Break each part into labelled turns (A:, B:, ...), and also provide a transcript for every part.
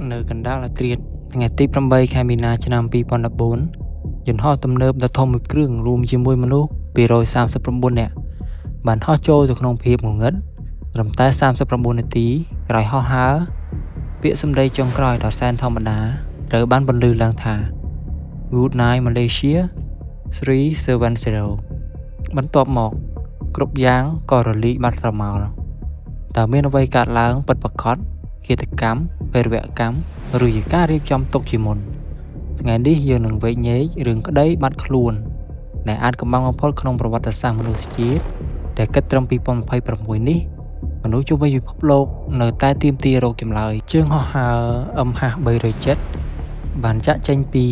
A: នៅកណ្ដាលអាត្រៀតថ្ងៃទី8ខែមីនាឆ្នាំ2014យន្តហោះទំនើបដ៏ធំមួយគ្រឿងរួមជាមួយមនុស្ស239នាក់បានហោះចូលទៅក្នុងភាពងងឹតត្រឹមតែ39នាទីក្រោយហោះហើរពាក្យសម្ដីចុងក្រោយដ៏សែនធម្មតាត្រូវបានបន្លឺឡើងថា Good night Malaysia 370 បន្ទាប់មកគ្រប់យ៉ាងក៏រលាយបាត់ស្រមោលតើមានអ្វីកើតឡើងពិតប្រាកដឃាតកម្មភេរវកម្មឬជាការរៀបចំទុកជាមុនថ្ងៃនេះយើងនឹងវែកញែករឿងក្តីបាត់ខ្លួនដែលអាចកំបាំងបំផុតក្នុងប្រវត្តិសាស្ត្រមនុស្សជាតិដែលគិតត្រឹម2026នេះមនុស្សជុំវិញពិភពលោកនៅតែទាមទាររកចម្លើយជើងហោះហើរ MH370 បានចាក់ចេញពី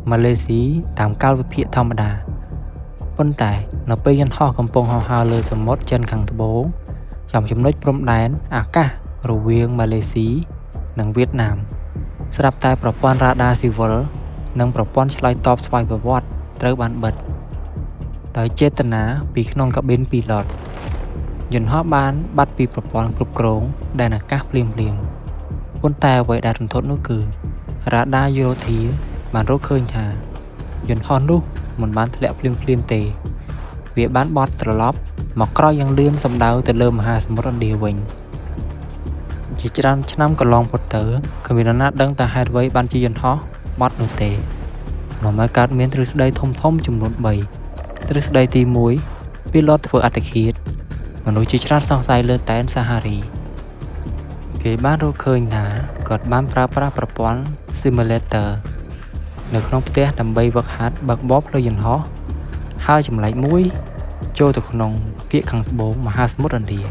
A: ម៉ាឡេស៊ីតាមកាលវិភាគធម្មតាប៉ុន្តែនៅពេលយន្តហោះកំពុងហោះហើរលើសមុទ្រចិនខាងត្បូងចំចំណុចព្រំដែនអាកាសរវាងម៉ាឡេស៊ីនិងវៀតណាមស្រាប់តែប្រព័ន្ធរ៉ាដាស៊ីវិលនិងប្រព័ន្ធឆ្លើយតបស្វ័យប្រវត្តិត្រូវបានបិទដោយចេតនាពីក្នុងកាប៊ីនពីឡុតយន្តហោះបានបាត់ពីប្រព័ន្ធគ្រប់គ្រងដែនអាកាសភ្លាមប៉ុន្តែអ្វីដែលរន្ធត់នោះគឺរ៉ាដាយោធាបានរកឃើញថាយន្តហោះនោះមិនបានធ្លាក់ភ្លាមទេវាបានបត់ត្រឡប់មកក្រោយយ៉ាងលឿនសម្ដៅទៅលើមហាសមុទ្រឥណ្ឌាវិញជាច្រើនឆ្នាំកន្លងផុតទៅគ្មាននរណាដឹងថាហេតុអ្វីបានជាយន្តហោះបត់នោះទេនាំឲ្យកើតមានទ្រឹស្ដីធំចំនួន3ទ្រឹស្ដីទី1ពីឡុតធ្វើអត្តឃាតមនុស្សជាច្រើនសង្ស័យលើតែនសាហារីគេបានរកឃើញថាគាត់បានប្រើប្រាស់ប្រព័ន្ធ simulator នៅក្នុងផ្ទះដើម្បីវឹកហាត់បើកបបលើយន្តហោះហើយចម្លែកមួយចូលទៅក្នុងភាគខាងត្បូងមហាសមុទ្រឥណ្ឌា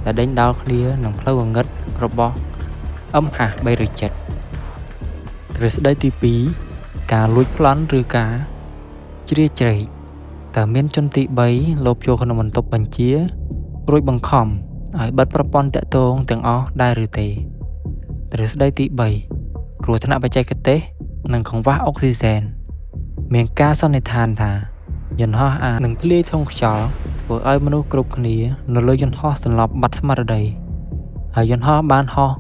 A: ដែលដេញដោលគ្នានឹងផ្លូវងងឹតរបស់ MH370 ទ្រឹស្ដីទី2ការលួចប្លន់ឬការជ្រៀតជ្រែកតើមានជនទី3លបចូលក្នុងបន្ទប់បញ្ជារួចបង្ខំឲ្យបិទប្រព័ន្ធតាក់ទងទាំងអស់ដែរឬទេទ្រឹស្ដីទី3គ្រោះថ្នាក់បច្ចេកទេសនិងកង្វះអុកស៊ីសែនមានការសន្និដ្ឋានថាយន្តហោះអាចនឹងធ្លាយក្នុងខ្យល់ធ្វើឲ្យមនុស្សគ្រប់គ្នានៅលើយន្តហោះសន្លប់បាត់ស្មារតីហើយយន្តហោះបានហោះ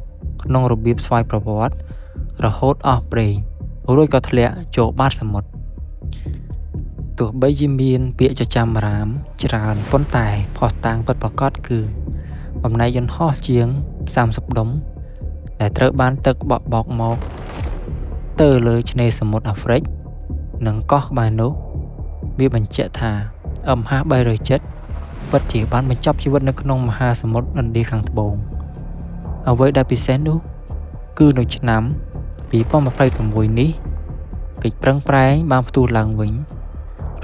A: ក្នុងរបៀបស្វ័យប្រវត្តិរហូតអស់ប្រេងរួចក៏ធ្លាក់ចូលបាតសមុទ្រទោះបីជាមានពាក្យចចាមរាមច្រើនប៉ុន្តែផុសតាងពិតប្រាកដគឺបំណែកយន្តហោះជាង30ដុំដែលត្រូវបានទឹកបក់បោកមកទៅលើឆ្នេរសមុទ្រអាហ្វ្រិកនិងកោះក្បែរនោះវាបញ្ជាក់ថា MH370 ពិតជាបានបញ្ចប់ជីវិតនៅក្នុងមហាសមុទ្រឥណ្ឌាខាងត្បូងអ្វីដែលពិសេសនោះគឺនៅឆ្នាំ2026នេះកិច្ចប្រឹងប្រែងបានផ្ទុះឡើងវិញ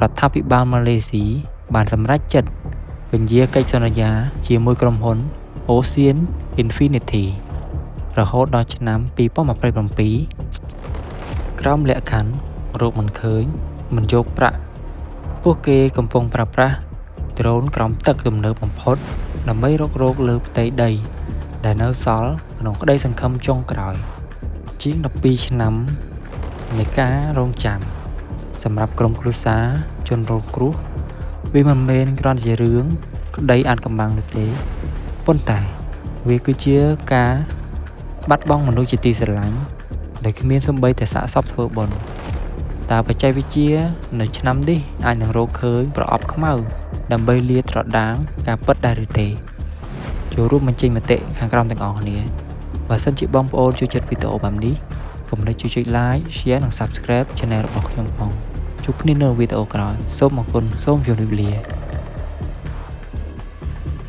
A: រដ្ឋាភិបាលម៉ាឡេស៊ីបានសម្រេចចិត្តពន្យាកិច្ចសន្យាជាមួយក្រុមហ៊ុន Ocean Infinity រហូតដល់ឆ្នាំ2027ក្រោមលក្ខខណ្ឌរកមិនឃើញមិនយកប្រាក់ពួកគេកំពុងប្រើប្រាស់ដ្រូនក្រោមទឹកទំនើបបំផុតដើម្បីរកលើផ្ទៃដីដែលនៅសល់ក្នុងក្តីសង្ឃឹមចុងក្រោយជាង12ឆ្នាំនៃការរងចាំសម្រាប់ក្រុមគ្រួសារជនរងគ្រោះវាមិនមែនគ្រាន់ជារឿងក្តីអាថ៌កំបាំងនោះទេប៉ុន្តែវាគឺជាការបាត់បង់មនុស្សជាទីស្រឡាញ់ដែលគ្មានសូម្បីតែសាកសពធ្វើបុណ្យតើបច្ចេកវិទ្យានៅឆ្នាំនេះអាចនឹងរកឃើញប្រអប់ខ្មៅដើម្បីលាតត្រដាងការពិតដែរឬទេចូលរួមបញ្ចេញមតិខាងក្រោមទាំងអស់គ្នាបើសិនជាបងប្អូនចូលចិត្តវីដេអូបែបនេះកុំភ្លេចជួយចុច like share និង subscribe channel របស់ខ្ញុំផងជួបគ្នានៅវីដេអូក្រោយសូមអរគុណសូមជម្រាបលា